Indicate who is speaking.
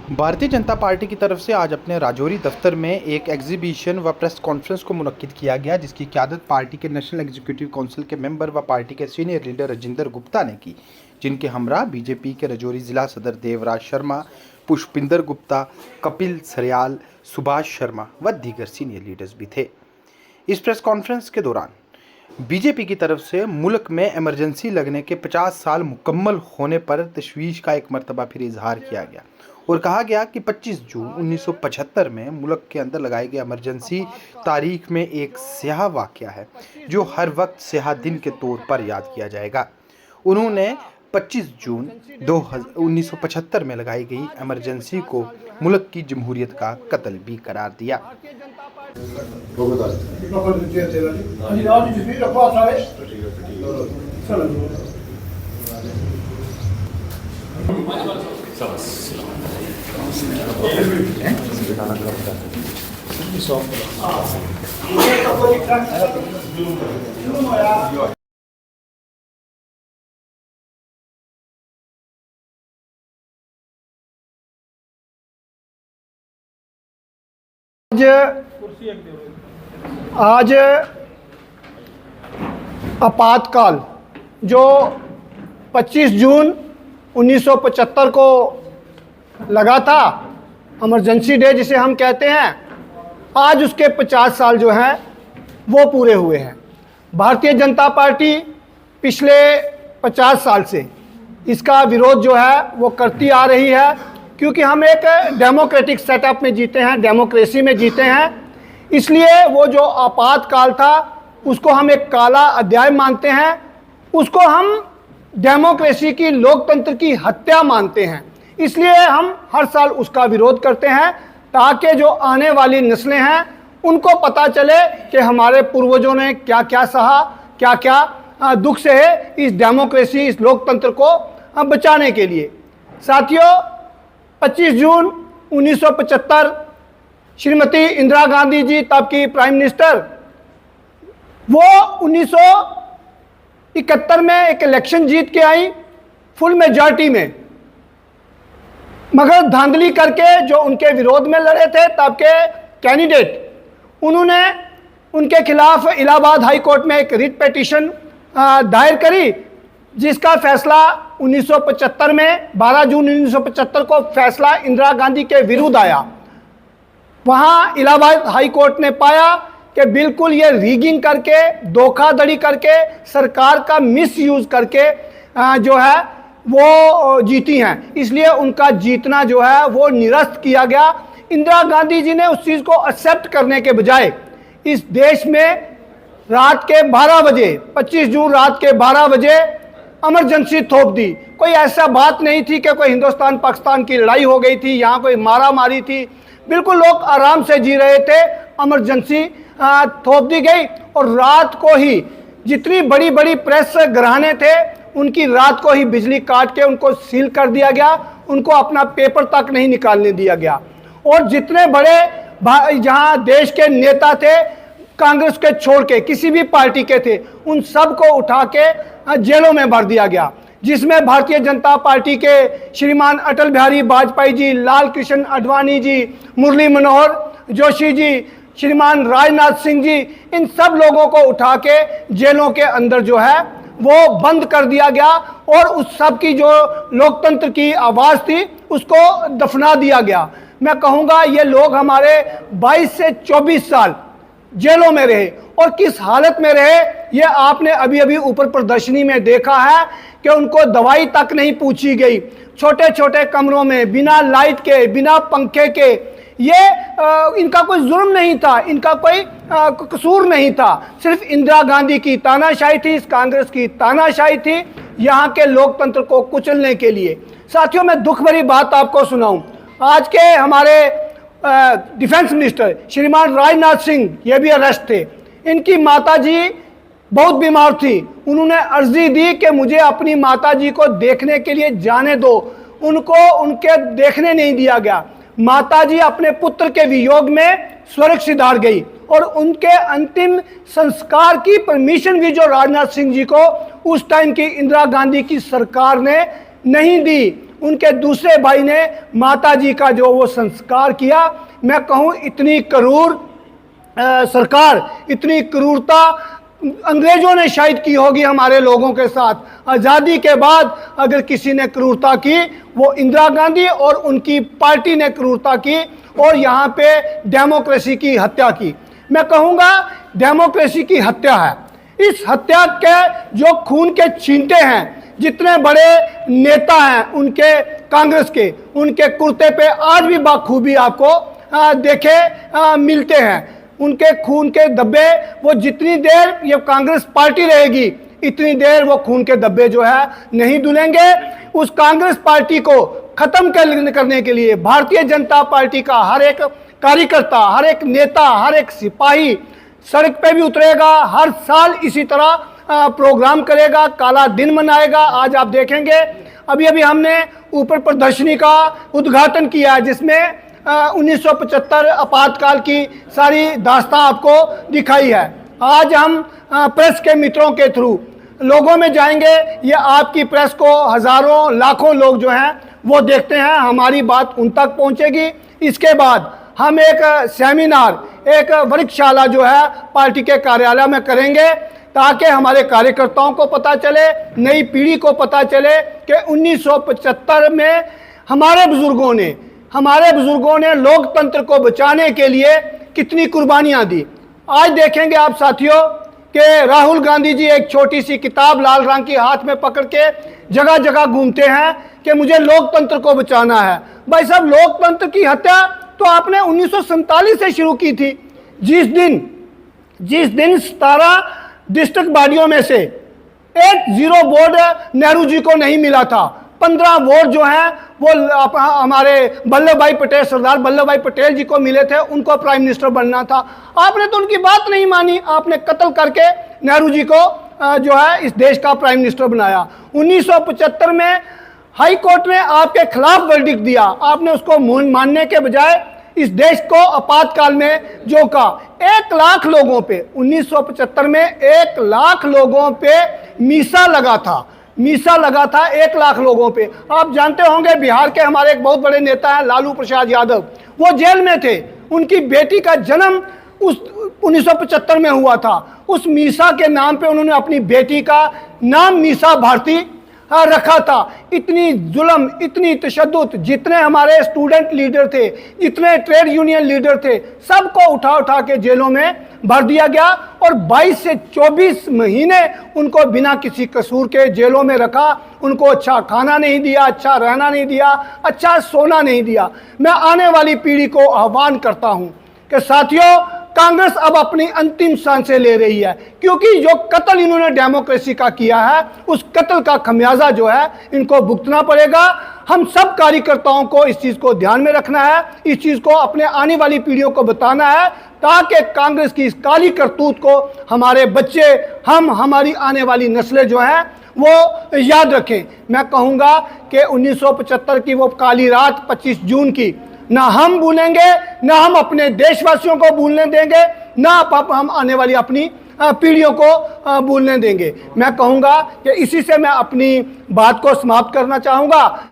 Speaker 1: Bharatiya Janata party की तरफ से आज अपने राजौरी दफ्तर में एक एग्जीबिशन व प्रेस कॉन्फ्रेंस को मुनक्किद किया गया, जिसकी क़यादत पार्टी के नेशनल एग्जीक्यूटिव काउंसिल के मेंबर व पार्टी के सीनियर लीडर राजिंदर गुप्ता ने की, जिनके हमरा बीजेपी के राजौरी जिला सदर देवराज शर्मा, पुष्पिंदर गुप्ता, कपिल सरियाल, सुभाष शर्मा व दीगर सीनियर लीडर्स भी थे। इस प्रेस कॉन्फ्रेंस के दौरान बीजेपी की तरफ से मुल्क में इमरजेंसी लगने के 50 साल मुकम्मल होने पर तशवीश का एक मरतबा फिर इजहार किया गया और कहा गया कि 25 जून 1975 में मुल्क के अंदर लगाई गई इमरजेंसी तारीख में एक स्याह वाक़या है जो हर वक्त स्याह दिन के तौर पर याद किया जाएगा। उन्होंने 25 जून 1975 में लगाई गई इमरजेंसी को मुल्क की जमहूरियत का कत्ल भी करार दिया।
Speaker 2: आज आपातकाल जो 25 जून 1975 को लगा था, इमरजेंसी डे जिसे हम कहते हैं, आज उसके 50 साल जो हैं वो पूरे हुए हैं। भारतीय जनता पार्टी पिछले 50 साल से इसका विरोध जो है वो करती आ रही है, क्योंकि हम एक डेमोक्रेटिक सेटअप में जीते हैं, डेमोक्रेसी में जीते हैं। इसलिए वो जो आपातकाल था उसको हम एक काला अध्याय मानते हैं, उसको हम डेमोक्रेसी की, लोकतंत्र की हत्या मानते हैं। इसलिए हम हर साल उसका विरोध करते हैं ताकि जो आने वाली नस्लें हैं उनको पता चले कि हमारे पूर्वजों ने क्या क्या सहा, क्या क्या दुख सहे इस डेमोक्रेसी, इस लोकतंत्र को बचाने के लिए। साथियों, 25 जून 1975 श्रीमती इंदिरा गांधी जी, तब की प्राइम मिनिस्टर, वो 1971 में एक इलेक्शन जीत के आई फुल मेजॉरिटी में, मगर धांधली करके जो उनके विरोध में लड़े थे तब के कैंडिडेट, उन्होंने उनके खिलाफ इलाहाबाद हाई कोर्ट में एक रिट पिटीशन दायर करी, जिसका फैसला 1975 में 12 जून 1975 को फैसला इंदिरा गांधी के विरुद्ध आया। वहाँ इलाहाबाद हाई कोर्ट ने पाया कि बिल्कुल ये रीगिंग करके, धोखाधड़ी करके, सरकार का मिसयूज करके जो है वो जीती हैं, इसलिए उनका जीतना जो है वो निरस्त किया गया। इंदिरा गांधी जी ने उस चीज़ को एक्सेप्ट करने के बजाय इस देश में रात के 12 बजे, 25 जून रात के 12 बजे इमरजेंसी थोप दी। कोई ऐसा बात नहीं थी कि कोई हिंदुस्तान पाकिस्तान की लड़ाई हो गई थी, यहाँ कोई मारा मारी थी। बिल्कुल लोग आराम से जी रहे थे, इमरजेंसी थोप दी गई और रात को ही जितनी बड़ी बड़ी प्रेस घराने थे उनकी रात को ही बिजली काट के उनको सील कर दिया गया, उनको अपना पेपर तक नहीं निकालने दिया गया। और जितने बड़े जहाँ देश के नेता थे, कांग्रेस के छोड़ के किसी भी पार्टी के थे, उन सब को उठा के जेलों में भर दिया गया, जिसमें भारतीय जनता पार्टी के श्रीमान अटल बिहारी वाजपेयी जी, लाल कृष्ण आडवाणी जी, मुरली मनोहर जोशी जी, श्रीमान राजनाथ सिंह जी, इन सब लोगों को उठा के जेलों के अंदर जो है वो बंद कर दिया गया और उस सब की जो लोकतंत्र की आवाज़ थी उसको दफना दिया गया। मैं कहूँगा ये लोग हमारे 22 से 24 साल जेलों में रहे और किस हालत में रहे ये आपने अभी अभी ऊपर प्रदर्शनी में देखा है कि उनको दवाई तक नहीं पूछी गई, छोटे छोटे कमरों में, बिना लाइट के, बिना पंखे के। ये इनका कोई जुर्म नहीं था, इनका कोई कसूर नहीं था, सिर्फ इंदिरा गांधी की तानाशाही थी, इस कांग्रेस की तानाशाही थी यहाँ के लोकतंत्र को कुचलने के लिए। साथियों, मैं दुख भरी बात आपको सुनाऊं, आज के हमारे डिफेंस मिनिस्टर श्रीमान राजनाथ सिंह ये भी अरेस्ट थे। इनकी माताजी बहुत बीमार थी, उन्होंने अर्जी दी कि मुझे अपनी माताजी को देखने के लिए जाने दो, उनको उनके देखने नहीं दिया गया। माताजी अपने पुत्र के वियोग में स्वर्ग सिधार गई और उनके अंतिम संस्कार की परमिशन भी जो राजनाथ सिंह जी को उस टाइम की इंदिरा गांधी की सरकार ने नहीं दी। उनके दूसरे भाई ने माताजी का जो वो संस्कार किया। मैं कहूँ इतनी क्रूर सरकार, इतनी क्रूरता अंग्रेजों ने शायद की होगी हमारे लोगों के साथ। आज़ादी के बाद अगर किसी ने क्रूरता की वो इंदिरा गांधी और उनकी पार्टी ने क्रूरता की और यहाँ पे डेमोक्रेसी की हत्या की। मैं कहूँगा डेमोक्रेसी की हत्या है। इस हत्या के जो खून के छींटे हैं, जितने बड़े नेता हैं उनके कांग्रेस के, उनके कुर्ते पे आज भी बाखूबी आपको देखे मिलते हैं। उनके खून के धब्बे, वो जितनी देर ये कांग्रेस पार्टी रहेगी इतनी देर वो खून के धब्बे जो है नहीं धुलेंगे। उस कांग्रेस पार्टी को खत्म करने के लिए भारतीय जनता पार्टी का हर एक कार्यकर्ता, हर एक नेता, हर एक सिपाही सड़क पे भी उतरेगा, हर साल इसी तरह प्रोग्राम करेगा, काला दिन मनाएगा। आज आप देखेंगे अभी अभी हमने ऊपर प्रदर्शनी का उद्घाटन किया जिसमें 1975 आपातकाल की सारी दास्तां आपको दिखाई है। आज हम प्रेस के मित्रों के थ्रू लोगों में जाएंगे। ये आपकी प्रेस को हजारों लाखों लोग जो हैं वो देखते हैं, हमारी बात उन तक पहुंचेगी। इसके बाद हम एक सेमिनार, एक वर्कशाला जो है पार्टी के कार्यालय में करेंगे ताकि हमारे कार्यकर्ताओं को पता चले, नई पीढ़ी को पता चले कि 1975 में हमारे बुजुर्गों ने लोकतंत्र को बचाने के लिए कितनी कुर्बानियां दी। आज देखेंगे आप साथियों कि राहुल गांधी जी एक छोटी सी किताब लाल रंग की हाथ में पकड़ के जगह जगह घूमते हैं कि मुझे लोकतंत्र को बचाना है। भाई साहब, लोकतंत्र की हत्या तो आपने 1947 से शुरू की थी। जिस दिन 17 डिस्ट्रिक्ट बॉडियों में से एक 0 वोट नेहरू जी को नहीं मिला था। 15 वोट जो हैं वो हमारे वल्लभ भाई पटेल, सरदार वल्लभ भाई पटेल जी को मिले थे, उनको प्राइम मिनिस्टर बनना था। आपने तो उनकी बात नहीं मानी, आपने कत्ल करके नेहरू जी को जो है इस देश का प्राइम मिनिस्टर बनाया। 1975 में हाई कोर्ट ने आपके खिलाफ वर्डिक्ट दिया, आपने उसको मानने के बजाय इस देश को आपातकाल में जो का 1 लाख लोगों पे 1975 में 1 लाख लोगों पे मीसा लगा था 1 लाख लोगों पे। आप जानते होंगे बिहार के हमारे एक बहुत बड़े नेता हैं लालू प्रसाद यादव, वो जेल में थे। उनकी बेटी का जन्म उस 1975 में हुआ था। उस मीसा के नाम पे उन्होंने अपनी बेटी का नाम मीसा भारती रखा था। इतनी जुल्म, इतनी तशद्दुद, जितने हमारे स्टूडेंट लीडर थे, जितने ट्रेड यूनियन लीडर थे, सबको उठा के जेलों में भर दिया गया और 22 से 24 महीने उनको बिना किसी कसूर के जेलों में रखा। उनको अच्छा खाना नहीं दिया, अच्छा रहना नहीं दिया, अच्छा सोना नहीं दिया। मैं आने वाली पीढ़ी को आह्वान करता हूं कि साथियों, कांग्रेस अब अपनी अंतिम सांसें ले रही है, क्योंकि जो कत्ल इन्होंने डेमोक्रेसी का किया है उस कत्ल का खमियाजा जो है इनको भुगतना पड़ेगा। हम सब कार्यकर्ताओं को इस चीज़ को ध्यान में रखना है, इस चीज़ को अपने आने वाली पीढ़ियों को बताना है ताकि कांग्रेस की इस काली करतूत को हमारे बच्चे, हमारी आने वाली नस्लें जो हैं वो याद रखें। मैं कहूँगा कि 1975 की वो काली रात 25 जून की ना हम भूलेंगे, ना हम अपने देशवासियों को भूलने देंगे, ना हम आने वाली अपनी पीढ़ियों को भूलने देंगे। मैं कहूँगा कि इसी से मैं अपनी बात को समाप्त करना चाहूँगा।